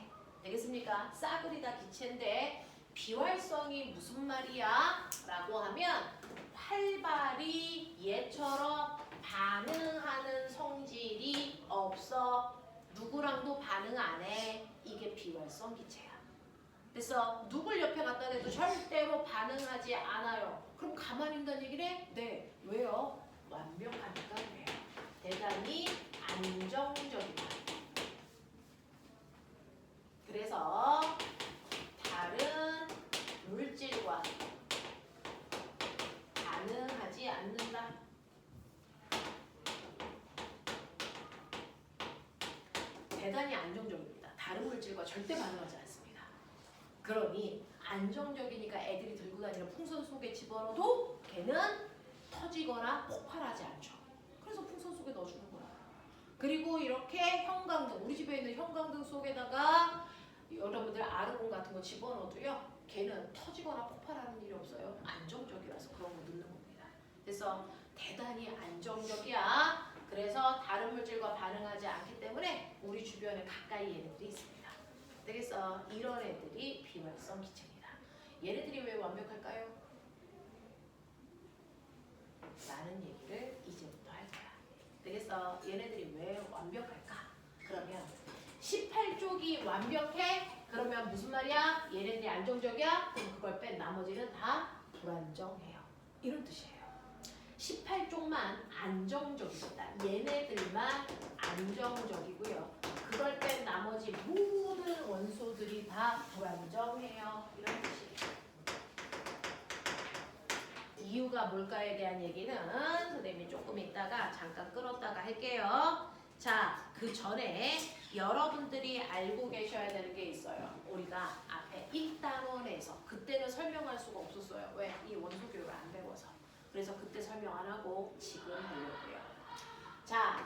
되겠습니까? 싸그리 다 기체인데 비활성이 무슨 말이야? 라고 하면 활발히 얘처럼 반응하는 성질이 없어. 누구랑도 반응 안 해. 이게 비활성 기체야. 그래서 누굴 옆에 갖다 대도 절대로 반응하지 않아요. 그럼 가만히 있다는 얘기를 해? 네. 왜요? 완벽하니까 그래요. 대단히 안정적이다. 그래서 다른 물질과 반응하지 않는다. 대단히 안정적입니다. 다른 물질과 절대 반응하지 않습니다. 그러니 안정적이니까 애들이 들고 다니는 풍선 속에 집어넣어도 걔는 터지거나 폭발하지 않죠. 그래서 풍선 속에 넣어주는 거야. 그리고 이렇게 형광등, 우리 집에 있는 형광등 속에다가 여러분들 아르곤 같은 거 집어넣어도요. 걔는 터지거나 폭발하는 일이 없어요. 안정적이라서 그런 거 넣는 겁니다. 그래서 대단히 안정적이야. 그래서 다른 물질과 반응하지 않기 때문에 우리 주변에 가까이 얘네들이 있습니다. 그래서 이런 애들이 비활성 기체입니다. 얘네들이 왜 완벽할까요? 라는 얘기를 이제부터 할 거야. 그래서 얘네들이 왜 완벽할까? 그러면 18쪽이 완벽해? 그러면 무슨 말이야? 얘네들이 안정적이야? 그럼 그걸 뺀 나머지는 다 불안정해요. 이런 뜻이에요. 18쪽만 안정적이다. 얘네들만 안정적이고요. 그걸 뺀 나머지 모든 원소들이 다 불안정해요. 이런 뜻이에요. 이유가 뭘까에 대한 얘기는 선생님이 조금 이따가 잠깐 끌었다가 할게요. 자, 그 전에 여러분들이 알고 계셔야 되는 게 있어요. 우리가 앞에 1단원에서 그때는 설명할 수가 없었어요. 왜? 이 원소 교육을 안 배워서. 그래서 그때 설명 안 하고 지금 하려고요. 자,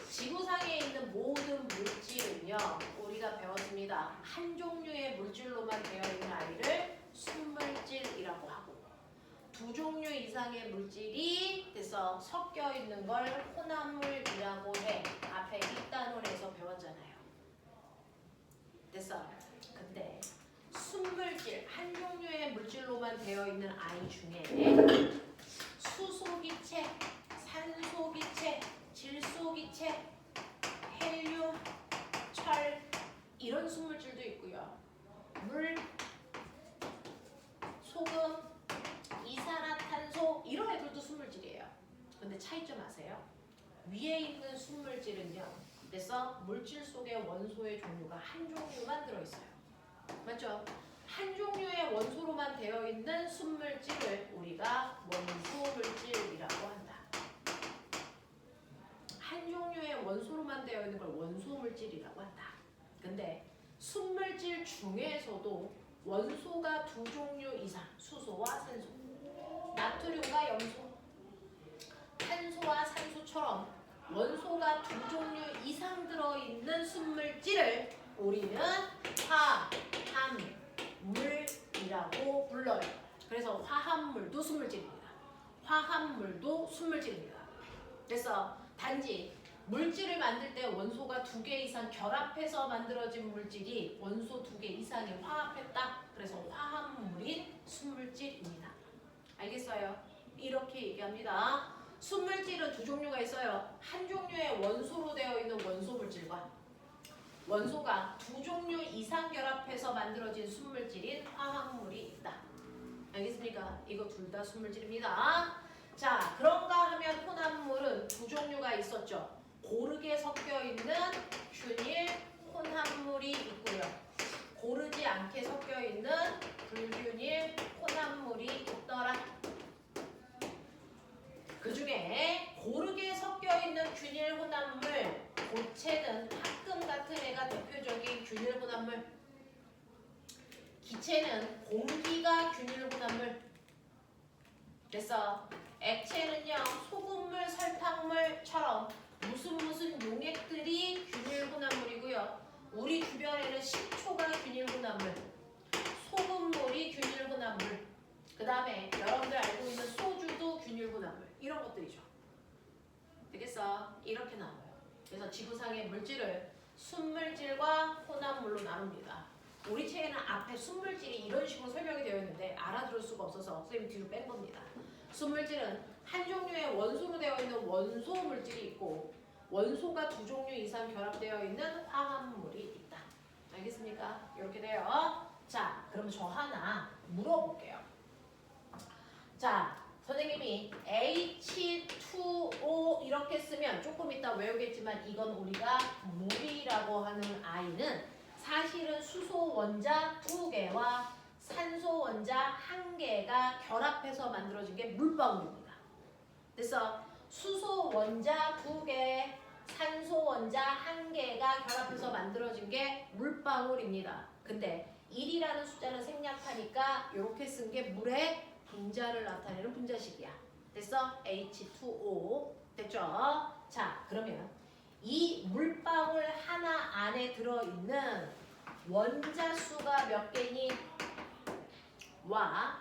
지구상에 있는 모든 물질은요. 우리가 배웠습니다. 한 종류의 물질로만 되어 있는 아이를 순물질이라고 하고 두 종류 이상의 물질이 돼서 섞여 있는 걸 혼합물이라고 해. 앞에 일단원에서 배웠잖아요. 됐어. 근데 순물질, 한 종류의 물질로만 되어 있는 아이 중에 수소기체, 산소기체, 질소기체, 헬륨, 철 이런 순물질도 있고요. 물, 소금, 이산화탄소 이런 애들도 순물질이에요. 근데 차이점 아세요? 위에 있는 순물질은요. 그래서 물질 속의 원소의 종류가 한 종류만 들어있어요. 맞죠? 한 종류의 원소로만 되어 있는 순물질을 우리가 원소물질이라고 한다. 한 종류의 원소로만 되어 있는 걸 원소물질이라고 한다. 근데 순물질 중에서도 원소가 두 종류 이상, 수소와 산소, 나트륨과 염소, 탄소와 산소처럼 원소가 두 종류 이상 들어있는 순물질을 우리는 화합물이라고 불러요. 그래서 화합물도 순물질입니다. 화합물도 순물질입니다. 그래서 단지 물질을 만들 때 원소가 두 개 이상 결합해서 만들어진 물질이 원소 두 개 이상이 화합했다. 그래서 화합물인 순물질입니다. 알겠어요? 이렇게 얘기합니다. 순물질은 두 종류가 있어요. 한 종류의 원소로 되어 있는 원소물질과 원소가 두 종류 이상 결합해서 만들어진 순물질인 화합물이 있다. 알겠습니까? 이거 둘 다 순물질입니다. 자, 그런가 하면 혼합물은 두 종류가 있었죠. 고르게 섞여 있는 균일 혼합물이 있고요. 고르지 않게 섞여 있는 불균일 혼합물이 있더라. 그 중에 고르게 섞여 있는 균일 혼합물, 고체는 합금 같은 애가 대표적인 균일 혼합물, 기체는 공기가 균일 혼합물. 그래서 액체는요, 소금물, 설탕물처럼 무슨 용액들이 균일 혼합물이고요. 우리 주변에는 식초가 균일 혼합물, 소금물이 균일 혼합물, 그 다음에 여러분들 알고 있는 소주도 균일 혼합물, 이런 것들이죠. 되겠어? 이렇게 나와요. 그래서 지구상의 물질을 순물질과 혼합물로 나눕니다. 우리 책에는 앞에 순물질이 이런 식으로 설명이 되어 있는데 알아들을 수가 없어서 선생님 뒤로 뺀 겁니다. 순물질은 한 종류의 원소로 되어 있는 원소 물질이 있고 원소가 두 종류 이상 결합되어 있는 화합물이 있다. 알겠습니까? 이렇게 돼요. 자, 그럼 저 하나 물어볼게요. 자, 선생님이 H2O 이렇게 쓰면 조금 이따 외우겠지만 이건 우리가 물이라고 하는 아이는 사실은 수소 원자 2개와 산소 원자 1개가 결합해서 만들어진 게 물방울입니다. 그래서 수소 원자 2개, 산소 원자 1개가 결합해서 만들어진 게 물방울입니다. 근데 1이라는 숫자는 생략하니까 이렇게 쓴 게 물의 분자를 나타내는 분자식이야. 됐어? H2O. 됐죠? 자, 그러면 이 물방울 하나 안에 들어있는 원자 수가 몇 개니? 와,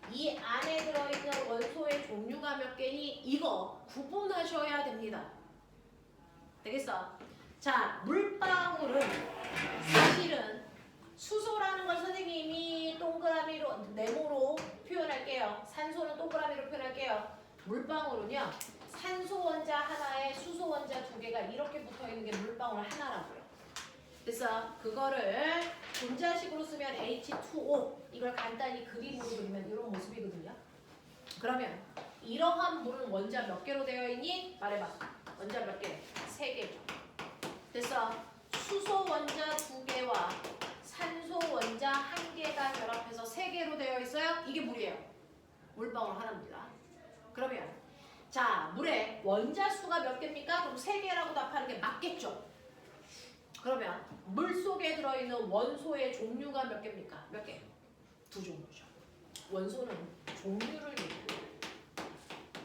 이 안에 들어있는 원소의 종류가 몇 개니? 이거 구분하셔야 됩니다. 되겠어? 자, 물방울은 사실은 수소라는 걸 선생님이 동그라미로, 네모로 표현할게요. 산소는 동그라미로 표현할게요. 물방울은요, 산소 원자 하나에 수소 원자 2개가 이렇게 붙어 있는 게 물방울 하나라고요. 그래서 그거를 분자식으로 쓰면 H2O, 이걸 간단히 그림으로 그리면 이런 모습이거든요. 그러면 이러한 물은 원자 몇 개로 되어 있니? 말해봐. 원자 몇 개? 3개죠. 그래서 수소 원자 2개와 산소 원자 1개가 결합해서 3개로 되어 있어요. 이게 물이에요. 물방울 하나입니다. 그러면 자, 물의 원자 수가 몇 개입니까? 그럼 3개라고 답하는 게 맞겠죠? 그러면 물 속에 들어있는 원소의 종류가 몇 개입니까? 몇 개? 2종류죠. 원소는 종류를 얘기해요.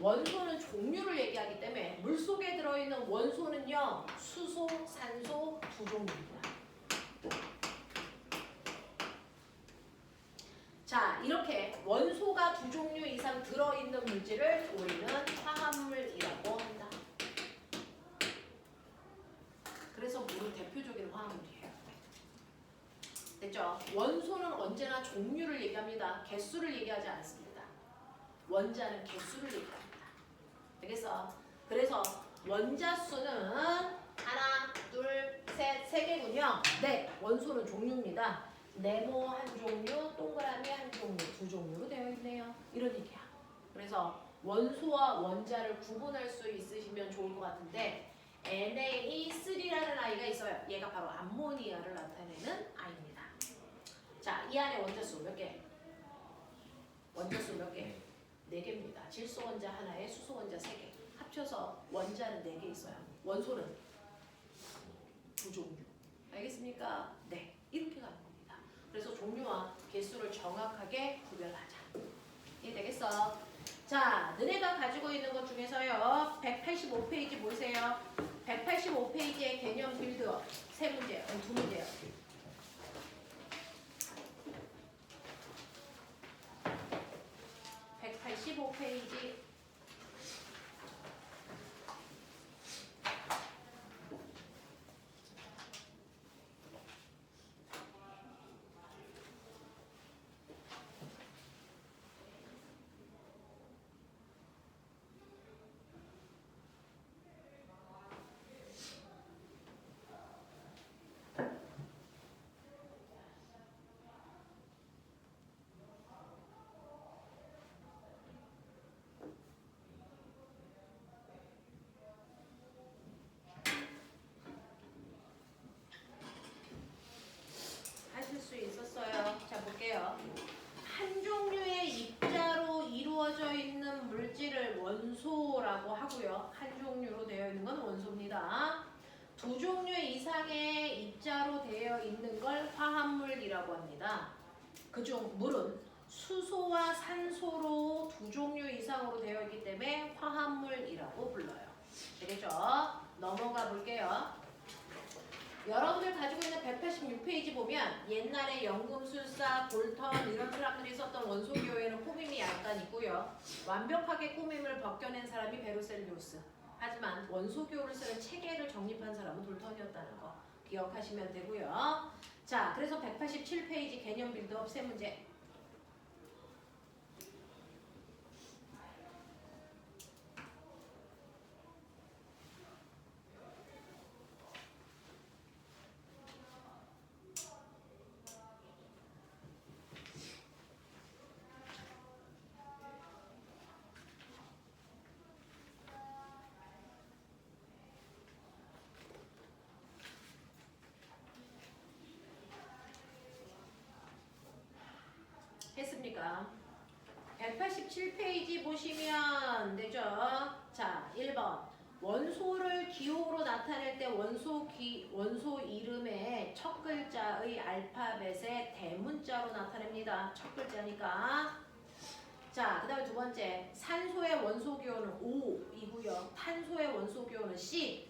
원소는 종류를 얘기하기 때문에 물 속에 들어있는 원소는요, 수소, 산소 2종류입니다. 자, 이렇게 원소가 2종류 이상 이상 들어있는 물질을 우리는 화합물이라고 한다. 그래서 물은 대표적인 화합물이에요. 됐죠? 원소는 언제나 종류를 얘기합니다. 개수를 얘기하지 않습니다. 원자는 개수를 얘기합니다. 되겠어? 그래서 원자 수는 하나, 둘, 셋, 세 개군요. 네, 원소는 종류입니다. 네모 한 종류, 동그라미 한 종류, 두 종류로 되어 있네요. 이런 얘기야. 그래서 원소와 원자를 구분할 수 있으시면 좋을 것 같은데 Na3라는 아이가 있어요. 얘가 바로 암모니아를 나타내는 아이입니다. 자, 이 안에 원자수 몇 개? 원자수 몇 개? 4개입니다. 질소 원자 하나에 수소 원자 3개. 합쳐서 원자는 4개 있어요. 원소는 두 종류. 알겠습니까? 네. 이렇게 가는 겁니다. 그래서 종류와 개수를 정확하게 구별하자. 이해되겠어? 자, 너네가 가지고 있는 것 중에서요. 185페이지 보세요. 185페이지의 개념 빌드업. 3문제, 2문제요. 185페이지. 하실 수 있었어요. 자, 볼게요. 한 종류의 입자로 이루어져 있는 물질을 원소라고 하고요. 한 종류로 되어 있는 건 원소입니다. 두 종류 이상의 입자로 되어 있는 걸 화합물이라고 합니다. 그중 물은 수소와 산소로 두 종류 이상으로 되어 있기 때문에 화합물이라고 불러요. 되겠죠? 넘어가 볼게요. 여러분들 가지고 있는 186페이지 보면 옛날에 연금술사, 볼턴 이런 사람들이 썼던 원소기호에는 꾸밈이 약간 있고요. 완벽하게 꾸밈을 벗겨낸 사람이 베르셀리우스. 하지만 원소기호를 쓰는 체계를 정립한 사람은 볼턴이었다는 거 기억하시면 되고요. 자, 그래서 187페이지 개념 빌드업 3문제. 했습니까? 187페이지 보시면 되죠? 자, 1번. 원소를 기호로 나타낼 때 원소 이름의 첫 글자의 알파벳의 대문자로 나타냅니다. 첫 글자니까. 자, 그 다음에 두 번째. 산소의 원소 기호는 O이고요. 탄소의 원소 기호는 C.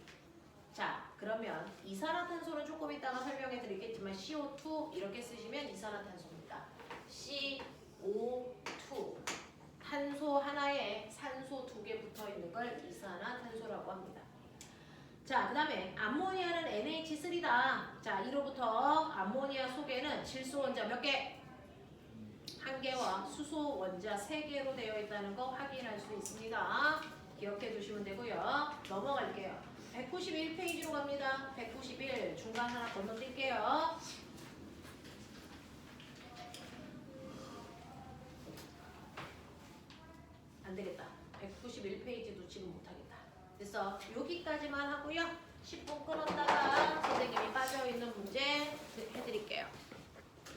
자, 그러면 이산화탄소는 조금 이따가 설명해 드리겠지만 CO2 이렇게 쓰시면 이산화탄소입니다. CO2 탄소 하나에 산소 2개 붙어 있는 걸 이산화탄소라고 합니다. 자, 그 다음에 암모니아는 NH3다. 자, 1호부터 암모니아 속에는 질소 원자 몇 개? 1개와 수소 원자 3개로 되어 있다는 거 확인할 수 있습니다. 기억해 두시면 되고요. 넘어갈게요. 191페이지로 갑니다. 191 중간 하나 건너뛸게요. 안되겠다. 191페이지도 지금 못하겠다. 그래서 여기까지만 하고요. 10분 끊었다.